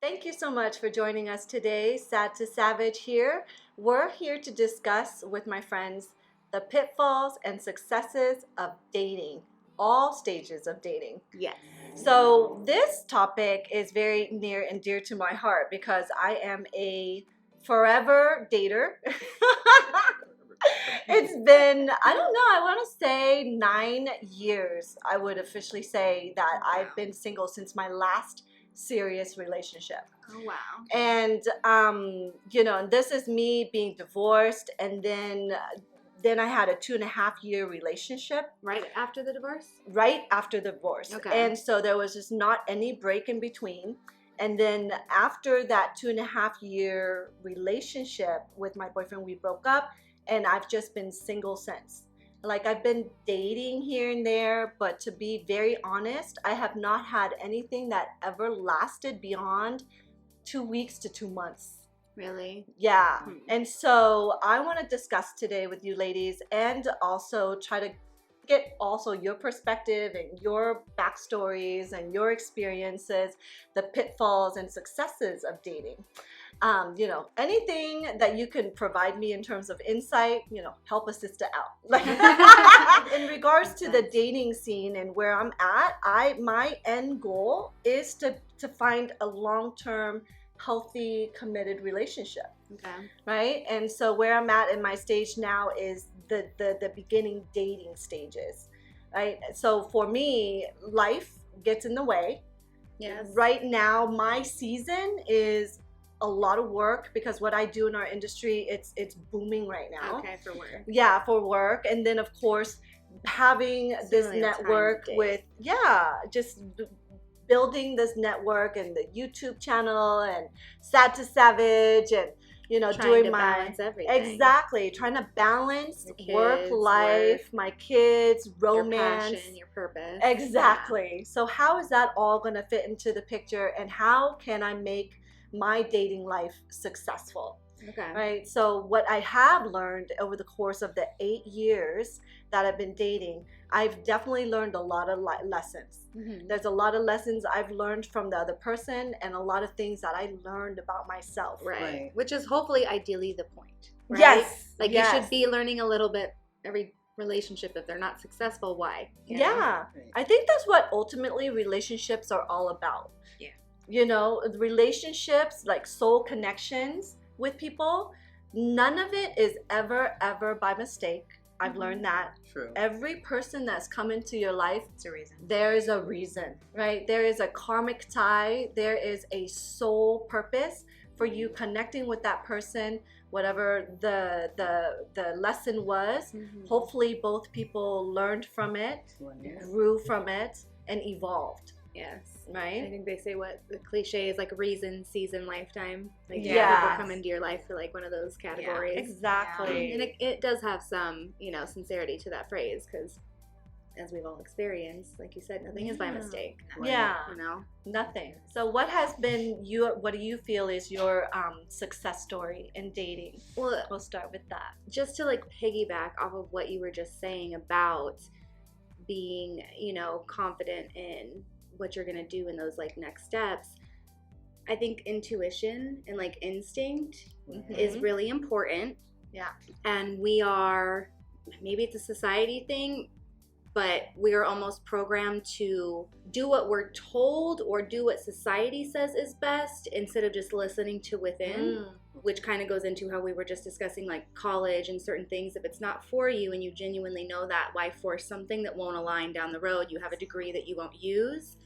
Thank you so much for joining us today. Sad to Savage here. We're here to discuss with my friends the pitfalls and successes of dating, all stages of dating. Yes. So, this topic is very near and dear to my heart because I am a forever dater. It's been, I don't know, I want to say 9 years. I would officially say that I've been single since my last serious relationship. Oh, wow. And this is me being divorced, and then I had a 2.5 year relationship Right after the divorce? right after the divorce. Okay. And so there was just not any break in between. And then after that 2.5 year relationship with my boyfriend, we broke up, and I've just been single since. Like, I've been dating here and there, but to be very honest, I have not had anything that ever lasted beyond 2 weeks to 2 months. Really? Yeah. And so I want to discuss today with you ladies, and also try to get also your perspective and your backstories and your experiences, the pitfalls and successes of dating. Anything that you can provide me in terms of insight, help a sister out. Like, in regards to the dating scene and where I'm at, my end goal is to find a long-term, healthy, committed relationship. Okay. Right? And so where I'm at in my stage now is the beginning dating stages. Right? So for me, life gets in the way. Yes. Right now, my season is a lot of work because what I do in our industry, it's booming right now. Okay, for work. Yeah, for work. And then of course having this really a time network to date. with just building this network and the YouTube channel and Sad to Savage, and Trying doing to my balance everything. exactly trying to balance Your kids, work, life, my kids, romance, Your passion, your purpose. exactly. So how is that all going to fit into the picture, and how can I make my dating life successful? Yeah. Okay. Right. So what I have learned over the course of the 8 years that I've been dating, I've definitely learned a lot of lessons. Mm-hmm. There's a lot of lessons I've learned from the other person, and a lot of things that I learned about myself. Right. Which is hopefully ideally the point. Right? Yes. Like yes. you should be learning a little bit every relationship. If they're not successful, why? You know? Yeah. I think that's what ultimately relationships are all about. Yeah. Relationships, like soul connections with people, none of it is ever by mistake. I've learned that. True. Every person that's come into your life, It's a reason. there is a reason, right? There is a karmic tie. There is a soul purpose for you connecting with that person, whatever the lesson was. Mm-hmm. Hopefully both people learned from it, grew from it, and evolved. Yes. I Right? think they say what the cliche is, like reason, season, lifetime. Like Yes. people come into your life for like one of those categories. Exactly. And it does have some, sincerity to that phrase, because as we've all experienced, like you said, nothing is by Yeah. mistake. Yeah. Nothing. So what do you feel is your success story in dating? Well, We'll start with that. just to like piggyback off of what you were just saying about being, confident in what you're gonna do in those like next steps, I think intuition and like instinct is really important. Yeah. And we are, maybe it's a society thing, but we are almost programmed to do what we're told or do what society says is best instead of just listening to within, which kind of goes into how we were just discussing like college and certain things. If it's not for you and you genuinely know that, why force something that won't align down the road? You have a degree that you won't use.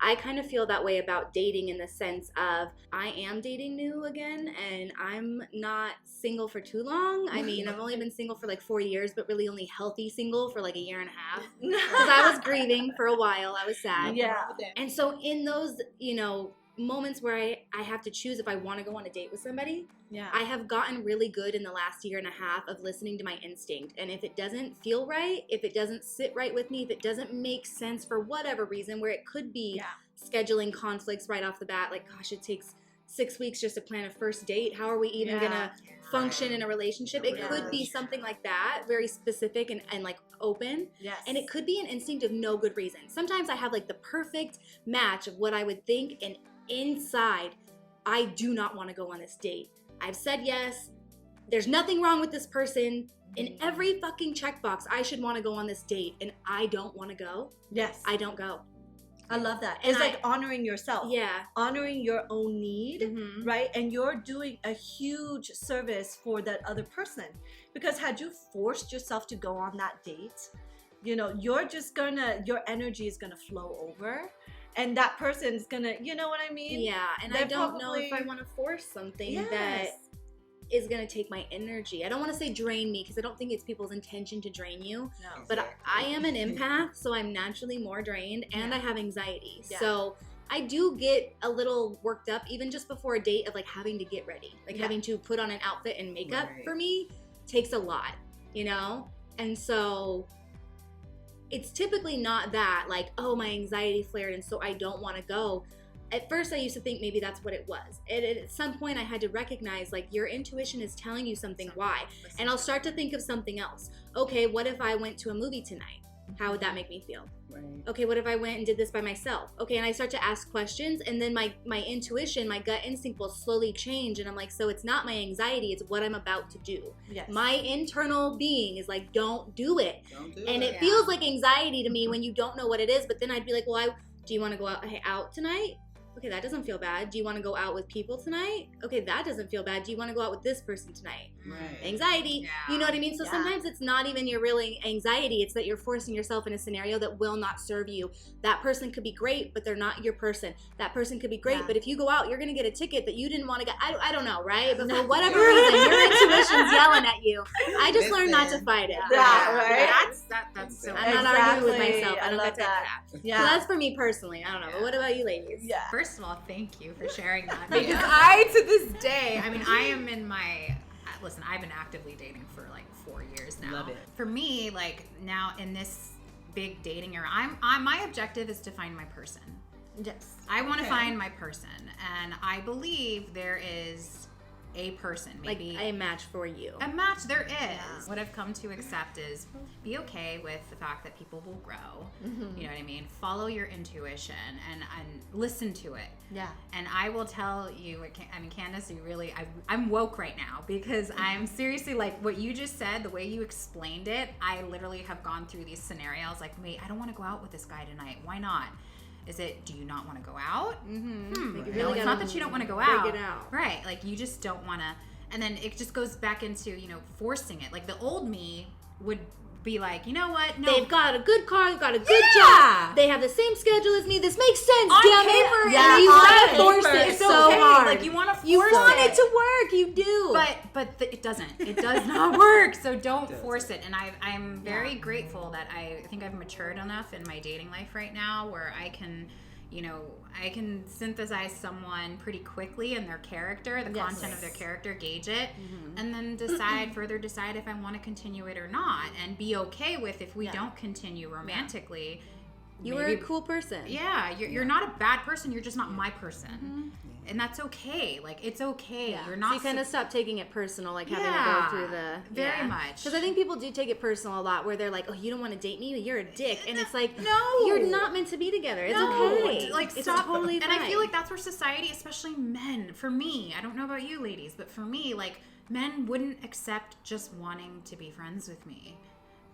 I kind of feel that way about dating, in the sense of I am dating new again, and I'm not single for too long. I mean, I've only been single for like 4 years, but really only healthy single for like a year and a half, because I was grieving for a while. I was sad. Yeah. And so in those, moments where I have to choose if I want to go on a date with somebody, Yeah. I have gotten really good in the last year and a half of listening to my instinct. And if it doesn't feel right, if it doesn't sit right with me, if it doesn't make sense for whatever reason, where it could be scheduling conflicts right off the bat, like, gosh, it takes 6 weeks just to plan a first date. How are we even going to function in a relationship? It could be something like that, very specific and like open. Yes. And it could be an instinct of no good reason. Sometimes I have like the perfect match of what I would think, and inside I do not want to go on this date. I've said yes. There's nothing wrong with this person. In every fucking checkbox, I should want to go on this date, and I don't want to go. Yes. I don't go. I love that. And It's like honoring yourself. Yeah. Honoring your own need, Mm-hmm. right? And you're doing a huge service for that other person. Because had you forced yourself to go on that date, you know, your energy is gonna flow over. And that person's gonna, you know what I mean? Yeah, and I don't know if I want to force something that is going to take my energy. I don't want to say drain me, because I don't think it's people's intention to drain you. No. But I am an empath, so I'm naturally more drained, and I have anxiety. Yeah. So I do get a little worked up even just before a date of like having to get ready. Like having to put on an outfit and makeup for me takes a lot, you know? And so it's typically not that like, oh, my anxiety flared and so I don't want to go. At first, I used to think maybe that's what it was. At some point, I had to recognize, like, your intuition is telling you something. Why? And I'll start to think of something else. Okay, what if I went to a movie tonight? How would that make me feel? Right. Okay, what if I went and did this by myself? Okay, and I start to ask questions, and then my intuition, my gut instinct will slowly change, and I'm like, so it's not my anxiety, it's what I'm about to do. Yes. My internal being is like, don't do it. Don't do And it. it feels like anxiety to me when you don't know what it is, but then I'd be like, well, do you want to go out tonight? Okay, that doesn't feel bad. Do you want to go out with people tonight? Okay, that doesn't feel bad. Do you want to go out with this person tonight? Right. Anxiety. Yeah. You know what I mean? So sometimes it's not even your really anxiety. It's that you're forcing yourself in a scenario that will not serve you. That person could be great, but they're not your person. That person could be great, but if you go out, you're going to get a ticket that you didn't want to get. I don't know, right? But for whatever reason, your intuition's yelling at you. I just learned not to fight it. Right? That's so I'm not arguing with Exactly. myself. I don't I get love that. Yeah. So that's for me personally. I don't know. But what about you ladies? Yeah. First of all, thank you for sharing that, because I, to this day, I mean, I am in my, listen, I've been actively dating for like 4 years now. Love it. For me, like now in this big dating era, my objective is to find my person. Yes. I want to find my person, and I believe there is a person, maybe Like a match for you. a match. There is. What I've come to accept is be okay with the fact that people will grow. You know what I mean? Follow your intuition and listen to it. Yeah. And I will tell you, I mean, Candace, you really, I'm woke right now, because I'm seriously like what you just said, the way you explained it, I literally have gone through these scenarios like, wait, I don't want to go out with this guy tonight. Why not? Is it, do you not want to go out? Like you No, really it's not that you don't want to go break out. it out. Right. Like you just don't want to. And then it just goes back into, you know, forcing it. Like the old me would be like, you know what? No. They've got a good car, they've got a good Yeah. job. They have the same schedule as me. This makes sense, On damn paper, it. yeah, And you on want to paper, force it it's so okay. hard. Like you want to force You want it it to work, you do. But it doesn't. It does not work. So don't force it. And I'm very grateful that I think I've matured enough in my dating life right now where I can, you know, I can synthesize someone pretty quickly and their character, the content of their character, gauge it, and then further decide if I want to continue it or not, and be okay with if we don't continue romantically. you were a cool person. Yeah, you're not a bad person. You're just not my person. And that's okay. Like, it's okay. Yeah. You're not... So you kind of stop taking it personal, like having to Yeah, go through the... very much. Because I think people do take it personal a lot, where they're like, oh, you don't want to date me? You're a dick. And it's like, No. you're not meant to be together. It's No, okay. like it's stop. totally and fine. I feel like that's where society, especially men, for me, I don't know about you ladies, but for me, like, men wouldn't accept just wanting to be friends with me.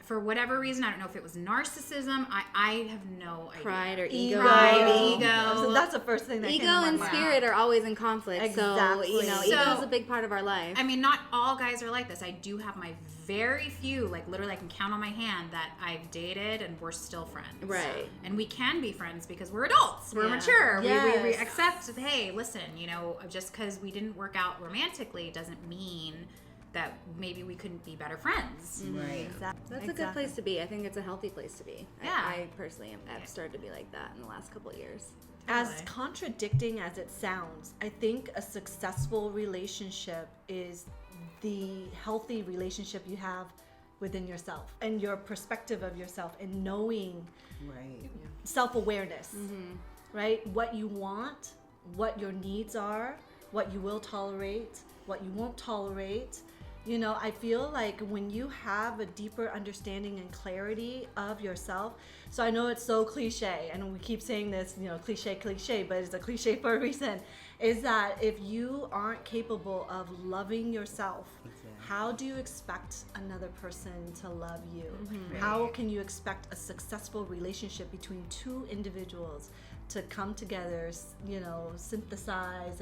For whatever reason, I don't know if it was narcissism. I have no idea. Pride or ego. Pride, ego. So that's the first thing that Ego came to my and mind. spirit are always in conflict. Exactly. So, you know, So- ego is a big part of our life. I mean, not all guys are like this. I do have my very few, like literally I can count on my hand that I've dated and we're still friends. Right. And we can be friends because we're adults. We're Yeah. mature. We Yes. accept, hey, listen, you know, just because we didn't work out romantically doesn't mean that maybe we couldn't be better friends. Right. Exactly. That's a good place to be. I think it's a healthy place to be. Yeah. I personally have started to be like that in the last couple of years. As Totally. contradicting as it sounds, I think a successful relationship is the healthy relationship you have within yourself and your perspective of yourself and knowing Right. self-awareness, right? What you want, what your needs are, what you will tolerate, what you won't tolerate. You know, I feel like when you have a deeper understanding and clarity of yourself, so I know it's so cliche, and we keep saying this, you know, cliche, but it's a cliche for a reason, is that if you aren't capable of loving yourself, how do you expect another person to love you? How can you expect a successful relationship between two individuals to come together, synthesize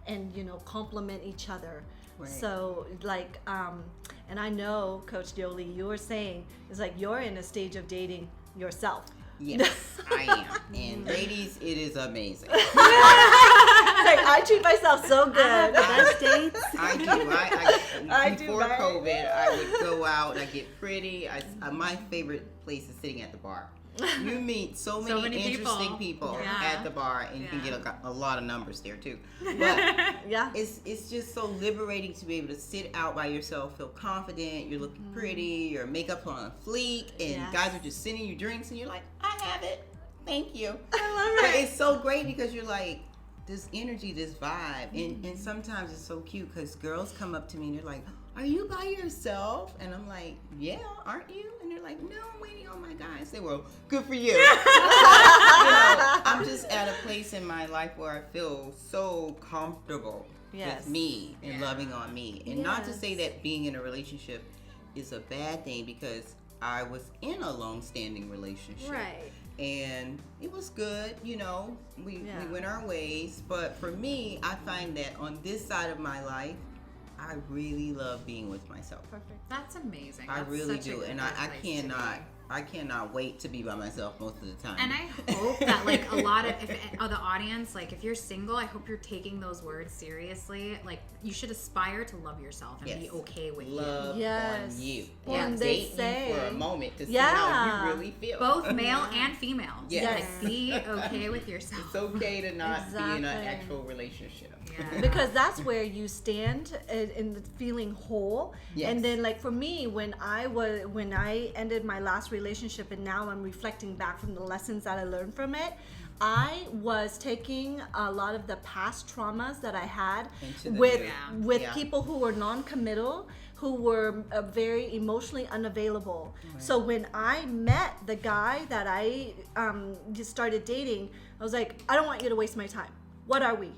and complement each other? Right. So and I know, Coach Yoli, you were saying it's like you're in a stage of dating yourself. Yes, I am. And ladies, it is amazing. I treat myself so good. I have the best dates. I do. I before COVID, I would go out. I get pretty. My favorite place is sitting at the bar. You meet so many interesting people at the bar, and you can get a lot of numbers there too. But it's just so liberating to be able to sit out by yourself, feel confident. You're looking pretty. Your makeup's on fleek, and guys are just sending you drinks, and you're like, I have it. Thank you. I love it. But it's so great because you're like, this energy, this vibe, and sometimes it's so cute because girls come up to me and they're like, are you by yourself? And I'm like, yeah, aren't you? And they're like, no, I'm waiting on my guy. I say, well, good for you. I'm just at a place in my life where I feel so comfortable with me and loving on me. And not to say that being in a relationship is a bad thing, because I was in a long-standing relationship. Right. And it was good, we went our ways. But for me, I find that on this side of my life, I really love being with myself. Perfect. That's amazing. I That's really such a do. good And I cannot wait to be by myself most of the time. And I hope that a lot of the audience, if you're single, I hope you're taking those words seriously. You should aspire to love yourself and be okay with love you. on you. And date you for a moment to see how you really feel. Both male and female. Yes. Be okay with yourself. It's okay to not be in an actual relationship. Yeah. Because that's where you stand in the feeling whole. Yes. And then for me, when I ended my last relationship, and now I'm reflecting back from the lessons that I learned from it, I was taking a lot of the past traumas that I had with people who were non-committal, who were very emotionally unavailable. Right. So when I met the guy that I just started dating, I was like, I don't want you to waste my time. What are we?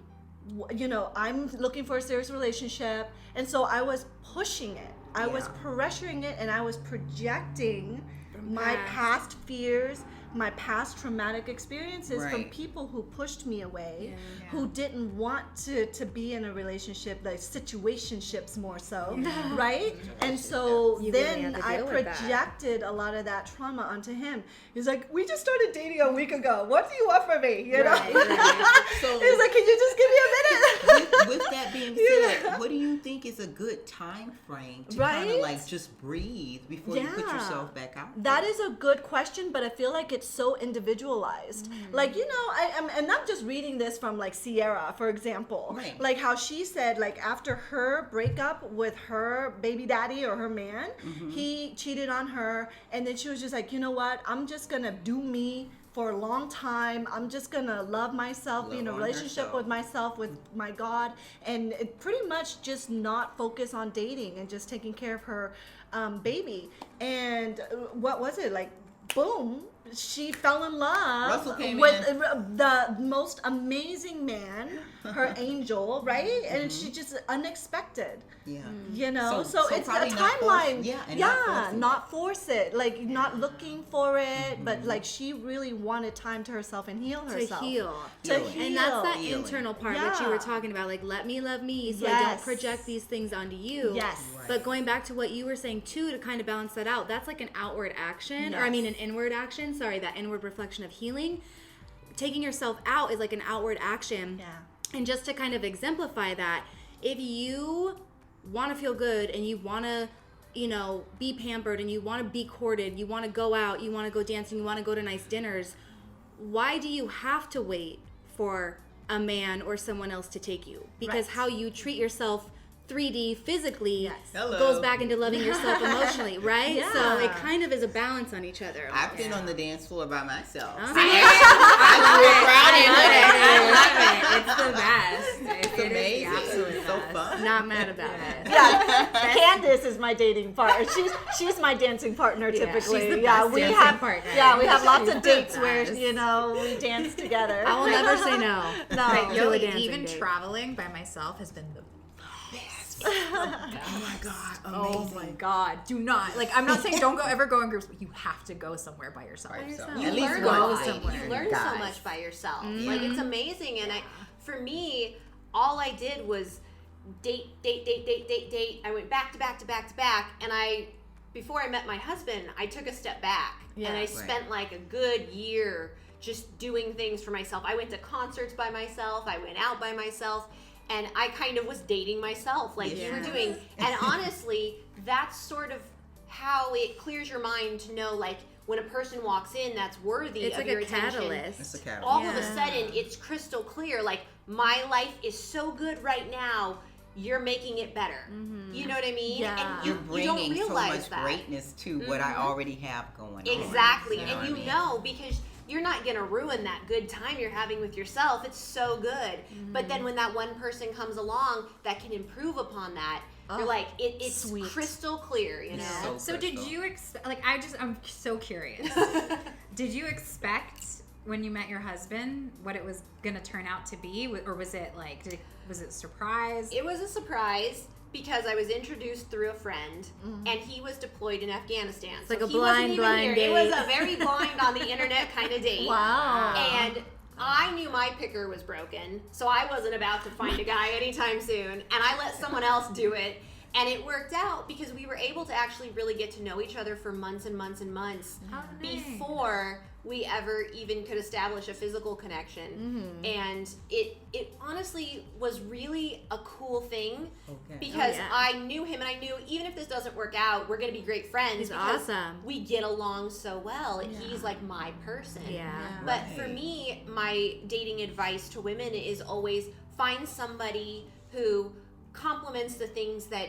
I'm looking for a serious relationship. And so I was pushing it. I was pressuring it, and I was projecting my past fears, my past traumatic experiences from people who pushed me away, who didn't want to be in a relationship, like situationships more so, right? And so then I projected a lot of that trauma onto him. He's like, we just started dating a week ago. What do you want from me? So he's like, can you just give me a minute? with that being said, what do you think is a good time frame to kind of just breathe before you put yourself back out there? That is a good question, but I feel like it's so individualized. I'm not just reading this from Sierra, for example. Right. Like how she said, after her breakup with her baby daddy or her man, he cheated on her, and then she was just like, you know what? I'm just gonna do me for a long time. I'm just gonna love myself, be in a relationship with myself, with my God, and pretty much just not focus on dating and just taking care of her baby. And what was it like? Boom, she fell in love with the most amazing man, her angel, right? And she just unexpected. So it's a timeline. Not force it. Not looking for it, but she really wanted time to herself and heal herself. To heal. And that's that internal part that you were talking about. Let me love me, so I don't project these things onto you. Yes. Right. But going back to what you were saying too, to kind of balance that out, that's an outward action, or an inward action. Sorry, that inward reflection of healing. Taking yourself out is an outward action. Yeah. And just to kind of exemplify that, if you want to feel good and you want to, be pampered, and you want to be courted, you want to go out, you want to go dancing, you want to go to nice dinners, why do you have to wait for a man or someone else to take you? Because how you treat yourself 3D physically goes back into loving yourself emotionally, right? Yeah. So it kind of is a balance on each other. I've been on the dance floor by myself. I love it. It's the best. It's amazing. Absolutely. so fun. Not mad about it. Yeah, Candace is my dating partner. She's my dancing partner typically. She's the Yeah, best we dancing have partner. yeah we have lots She's of the dates where best. we dance together. I will never say no. No. But To a yo, dancing even date. traveling by myself has been the best. Oh my God, Oh amazing. my God, do not. Like, I'm not saying don't ever go in groups, but you have to go somewhere by yourself. By yourself. You At least learn one a go lot. somewhere. You learn so Guys. much by yourself. Mm-hmm. Like, it's amazing. And for me, all I did was date. I went back to back to back to back. And before I met my husband, I took a step back. Yeah. And I Right. spent like a good year just doing things for myself. I went to concerts by myself. I went out by myself. And I kind of was dating myself like you were Yes. doing. And honestly, that's sort of how it clears your mind to know, like, when a person walks in that's worthy It's of like your a attention. catalyst. It's a catalyst. All of a Yeah. sudden, it's crystal clear. Like, my life is so good right now. You're making it better. You know what I mean? Yeah. And You're you don't bringing so realize much that. greatness to what I already have going on. Exactly. You know And what you I mean? know, because you're not going to ruin that good time you're having with yourself. It's so good. But then when that one person comes along that can improve upon that, you're like, it's sweet. crystal clear, you know? So So did crystal. you expect, like, I'm so curious. Did you expect when you met your husband what it was going to turn out to be? Or was it like, was it a surprise? It was a surprise because I was introduced through a friend, and he was deployed in Afghanistan. It's like a he wasn't blind even date. It was a very blind on the internet kind of date. Wow. And I knew my picker was broken, so I wasn't about to find a guy anytime soon. And I let someone else do it. And it worked out because we were able to actually really get to know each other for months and months and months Oh, nice. before we ever even could establish a physical connection. And it honestly was really a cool thing Okay. because Oh, yeah. I knew him and I knew even if this doesn't work out, we're going to be great friends. He's because awesome. we get along so well. He's like my person. Yeah. But for Right. me, my dating advice to women is always find somebody who complements the things that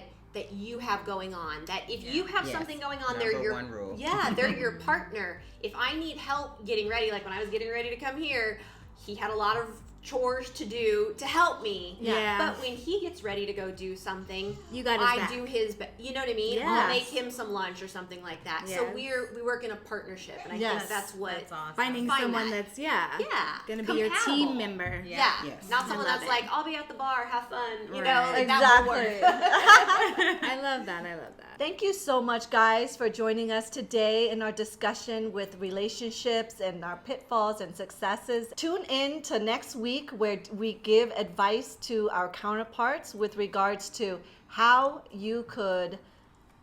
you have going on. That if you have Yes. something going on, they're Number your one rule. yeah, they're your partner. If I need help getting ready, like when I was getting ready to come here, he had a lot of chores to do to help me. Yeah. But when he gets ready to go do something, You got his I back. do his. You know what I mean? Yes. I'll make him some lunch or something like that. So Yes. we work in a partnership, and I Yes. think that's what. That's awesome. Finding Find someone that. that's Yeah, gonna be your team compatible. member. Yeah, Yes. not I someone love that's it. like, I'll be at the bar, have fun. You know, Right. like that won't Exactly. work. I love that. I love that. Thank you so much, guys, for joining us today in our discussion with relationships and our pitfalls and successes. Tune in to next week where we give advice to our counterparts with regards to how you could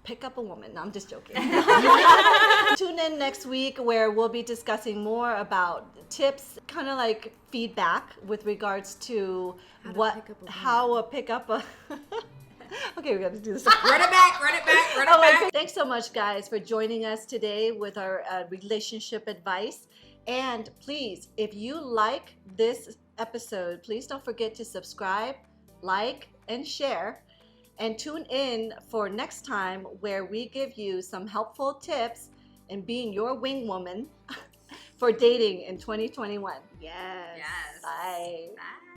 pick up a woman. No, I'm just joking. Tune in next week where we'll be discussing more about tips, kind of like feedback with regards to how a pick up a Okay, we got to do this. Run it back, run it back, run it Oh my back. God. Thanks so much, guys, for joining us today with our relationship advice. And please, if you like this episode, please don't forget to subscribe, like, and share. And tune in for next time where we give you some helpful tips in being your wing woman for dating in 2021. Yes. Yes. Bye. Bye.